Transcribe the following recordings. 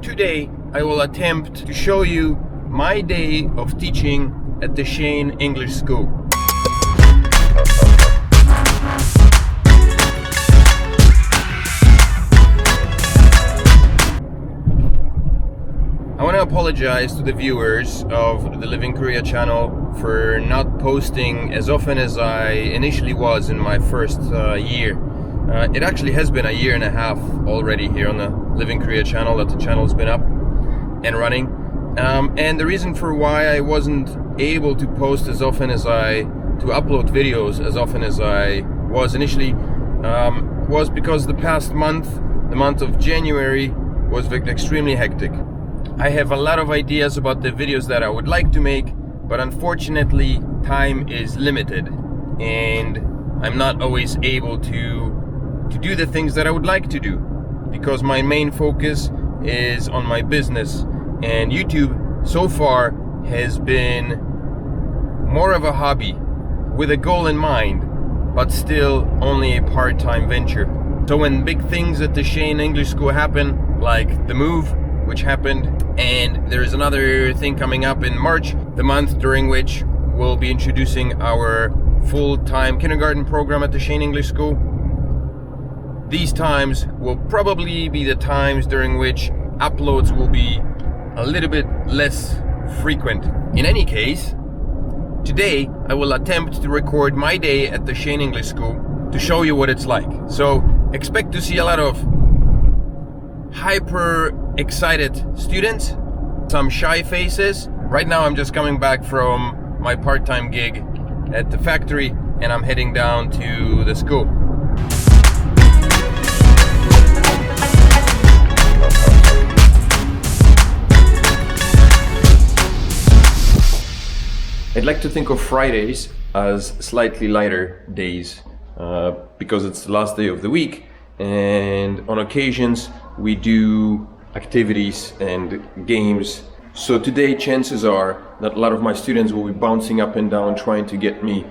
Today I will attempt to show you my day of teaching at the Shane English School. I want to apologize to the viewers of the Live in Korea channel for not posting as often as I initially was in my first year. It actually has been a year and a half already here on the Live in Korea channel that the channel's been up and running. And the reason for why I wasn't able to post as often as to upload videos as often as I was initially was because the past month, the month of January, was extremely hectic. I have a lot of ideas about the videos that I would like to make, but unfortunately time is limited and I'm not always able to do the things that I would like to do because my main focus is on my business, and YouTube so far has been more of a hobby with a goal in mind, but still only a part-time venture. So when big things at the Shane English School happen, like the move, which happened, and there's another thing coming up in March, the month during which we'll be introducing our full-time kindergarten program at the Shane English School. These times will probably be the times during which uploads will be a little bit less frequent. In any case, today I will attempt to record my day at the Shane English School to show you what it's like. So expect to see a lot of hyper excited students, some shy faces. Right now I'm just coming back from my part-time gig at the factory and I'm heading down to the school. I'd like to think of Fridays as slightly lighter days because it's the last day of the week, and on occasions we do activities and games. So today chances are that a lot of my students will be bouncing up and down trying to get me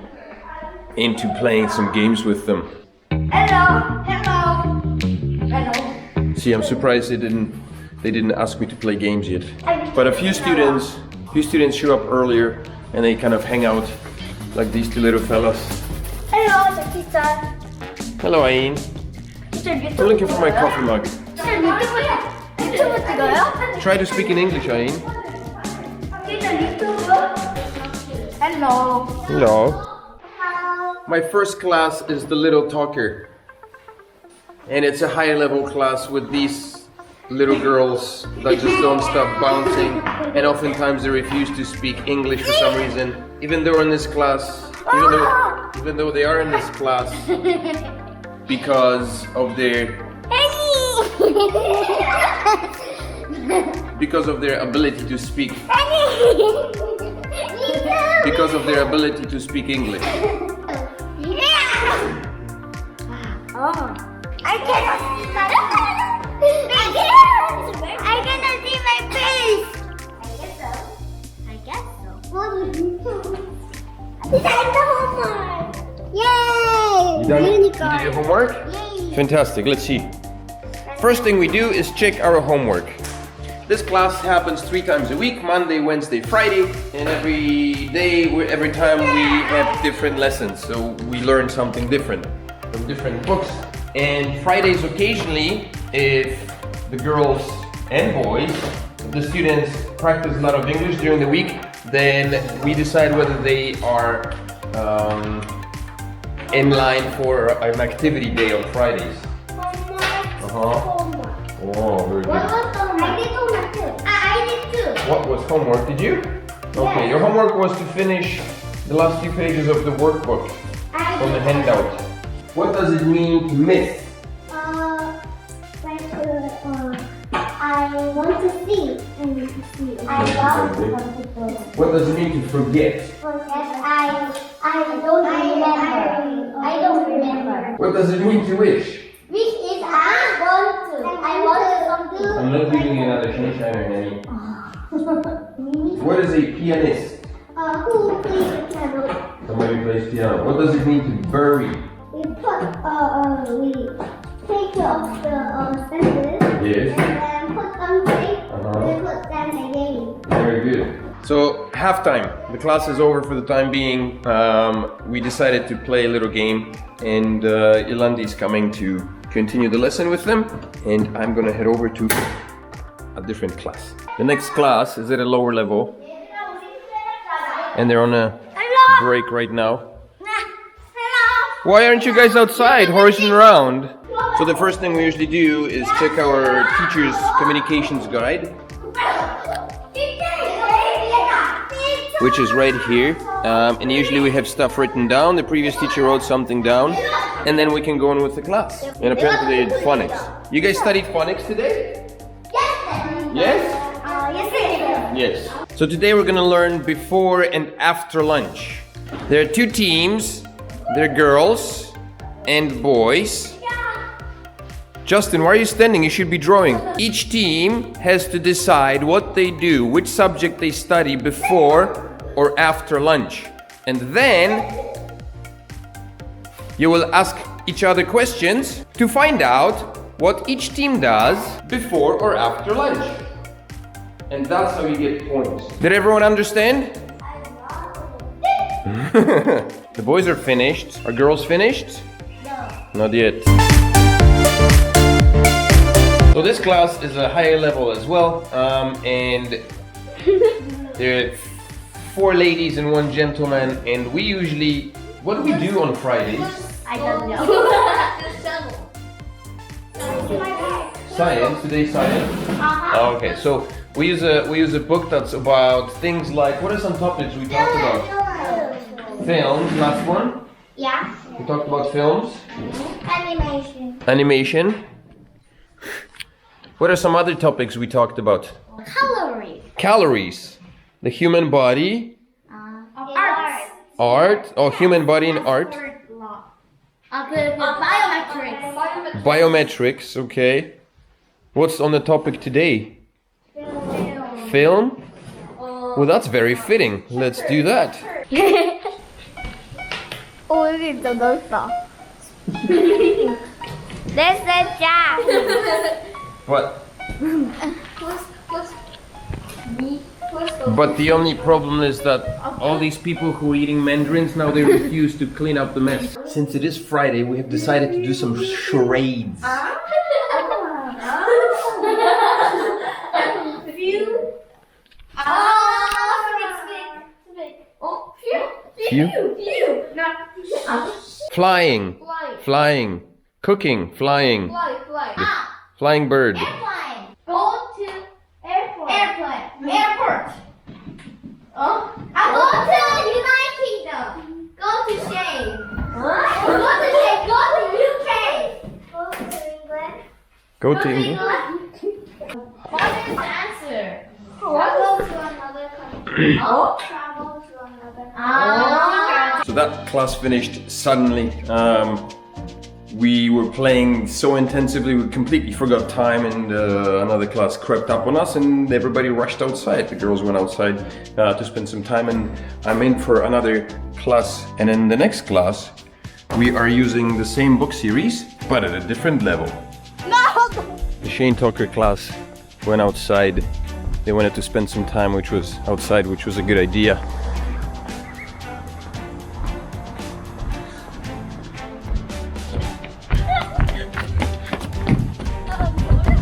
into playing some games with them. Hello, hello, hello. See, I'm surprised they didn't ask me to play games yet. But a few students show up earlier and they kind of hang out like these two little fellas. Hello, the teacher. Hello, Ain. Teacher, I'm looking for my coffee mug. teacher, 유튜브 찍어요? Try to speak in English, Ain. teacher, 유튜브. Hello. Hello. My first class is the Little Talker. And it's a higher level class with these little girls that just don't stop bouncing, and oftentimes they refuse to speak English for some reason, even though in this class, even though they are in this class because of their ability to speak English. Oh, I cannot see my I cannot see my face. I guess so. What do you do? It's the homework. Yay! You done? You did your homework? Yay! Fantastic. Let's see. First thing we do is check our homework. This class happens 3 times a week: Monday, Wednesday, Friday, and every time we have different lessons. So we learn something different from different books. And Fridays occasionally, if the girls and boys, the students practice a lot of English during the week, then we decide whether they are in line for an activity day on Fridays. Oh, very good. I did homework too. I did too. What was homework? Did you? Okay, your homework was to finish the last few pages of the workbook from the handout. What does it mean to miss? I want to see. I love to What does it mean to forget? I don't remember. What does it mean to wish? Which is I want to. I'm not giving you another shiny honey. What is a pianist? Who plays the piano? Somebody plays piano. What does it mean to bury? We take off the fences. Yes. And put something Very good. So, halftime. The class is over for the time being. We decided to play a little game, and Ilandi is coming to continue the lesson with them, and I'm gonna head over to a different class. The next class is at a lower level, and they're on a break right now. Why aren't you guys outside horsing around? So the first thing we usually do is check our teacher's communications guide, which is right here. And usually we have stuff written down. The previous teacher wrote something down, and then we can go on with the class. And apparently they did phonics. You guys studied phonics today? Yes? Yes, I did. Yes. So today we're gonna learn before and after lunch. There are two teams. They're girls and boys. Justin, why are you standing? You should be drawing. Each team has to decide what they do, which subject they study before or after lunch. And then you will ask each other questions to find out what each team does before or after lunch. And that's how you get points. Did everyone understand? The boys are finished. Are girls finished? No. Not yet. So this class is a higher level as well, and there are 4 ladies and 1 gentleman, and we usually, what do we do on Fridays? I don't know. Science, today's science? Oh, okay, so we use a book that's about things like, what are some topics we talked about? Films, last one? Yeah. We talked about films. Animation. Animation. What are some other topics we talked about? Calories. Calories. The human body. Arts. Art. Oh, human body and art. Biometrics. Biometrics, okay. What's on the topic today? Film? Well, that's very fitting. Let's do that. 오, 여기 좀 넓다. This is Jack. What? But the only problem is that all these people who are eating mandarins now, they refuse to clean up the mess. Since it is Friday, we have decided to do some charades. Flying. Flying. Cooking. Flying. Flying bird. Airplane. Go to airport. Airport. Oh? I go to United Kingdom. Go to Shane. Go to Shane. Go to UK. Go to England. Go to England. What is the answer? Travel to another country. Oh? Travel to another country. So that class finished suddenly. We were playing so intensively we completely forgot time, and another class crept up on us and everybody rushed outside. The girls went outside to spend some time, and I'm in for another class. And in the next class we are using the same book series but at a different level. No! The Shane Tucker class went outside. They wanted to spend some time which was outside, which was a good idea.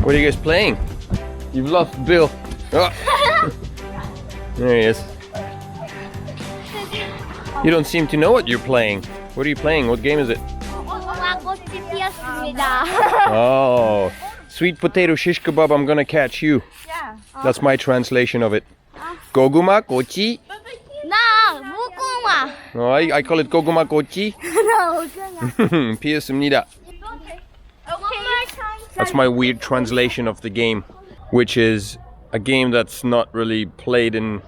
What are you guys playing? You've lost Bill. Oh. There he is. You don't seem to know what you're playing. What are you playing? What game is it? Oh, sweet potato shish kebab, I'm gonna catch you. Yeah. That's my translation of it. Goguma kochi. 나 무궁화. Oh, I call it goguma kochi. 나 오징어. 피했습니다. That's my weird translation of the game, which is a game that's not really played in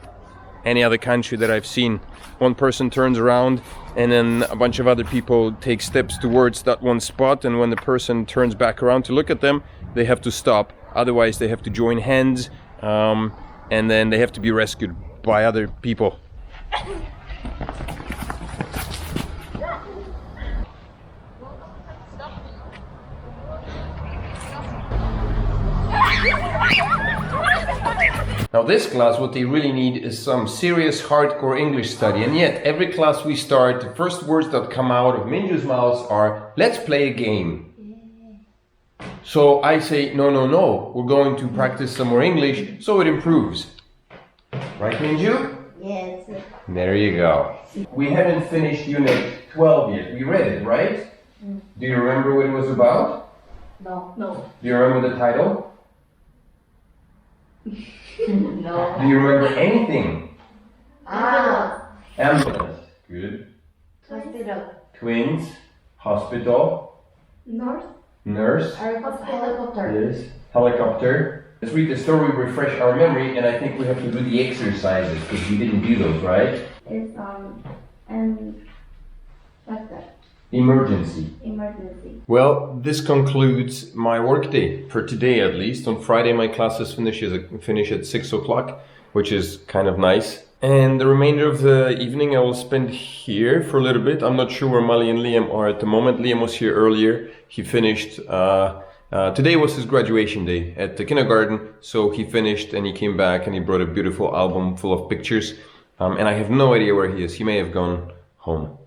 any other country that I've seen. One person turns around and then a bunch of other people take steps towards that one spot, and when the person turns back around to look at them, they have to stop. Otherwise they have to join hands, and then they have to be rescued by other people. Now this class, what they really need is some serious hardcore English study, and yet every class we start, the first words that come out of Minju's mouth are, let's play a game. So I say, no, no, no, we're going to practice some more English so it improves. Right, Minju? Yes. There you go. We haven't finished unit 12 yet. We read it, right? Do you remember what it was about? No. No. Do you remember the title? No. Do you remember anything? Ambulance. Good. Hospital. Twins. Hospital. Nurse. Helicopter. Yes. Helicopter. Let's read the story, refresh our memory, and I think we have to do the exercises because we didn't do those, right? It's and what's that? Emergency. Emergency. Well, this concludes my workday for today, at least. On Friday, my classes finish at 6 o'clock, which is kind of nice. And the remainder of the evening I will spend here for a little bit. I'm not sure where Mali and Liam are at the moment. Liam was here earlier. He finished. Today was his graduation day at the kindergarten, so he finished and he came back and he brought a beautiful album full of pictures. And I have no idea where he is. He may have gone home.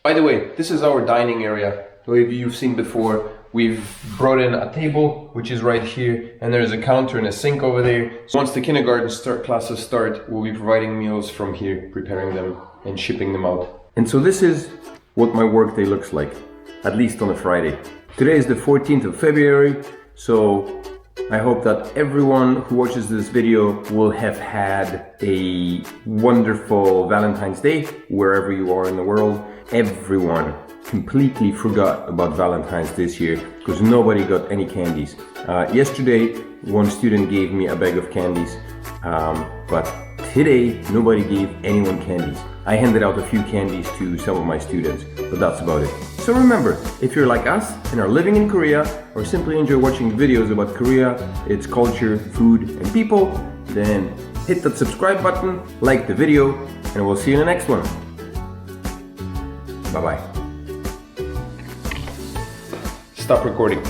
By the way, this is our dining area. The way you've seen before, we've brought in a table, which is right here, and there's a counter and a sink over there. So once the kindergarten classes start, we'll be providing meals from here, preparing them and shipping them out. And so this is what my workday looks like, at least on a Friday. Today is the 14th of February, so I hope that everyone who watches this video will have had a wonderful Valentine's Day, wherever you are in the world. Everyone completely forgot about Valentine's this year because nobody got any candies. Yesterday, one student gave me a bag of candies, but today, nobody gave anyone candies. I handed out a few candies to some of my students, but that's about it. So remember, if you're like us and are living in Korea or simply enjoy watching videos about Korea, its culture, food, and people, then hit that subscribe button, like the video, and we'll see you in the next one. Bye-bye. Stop recording.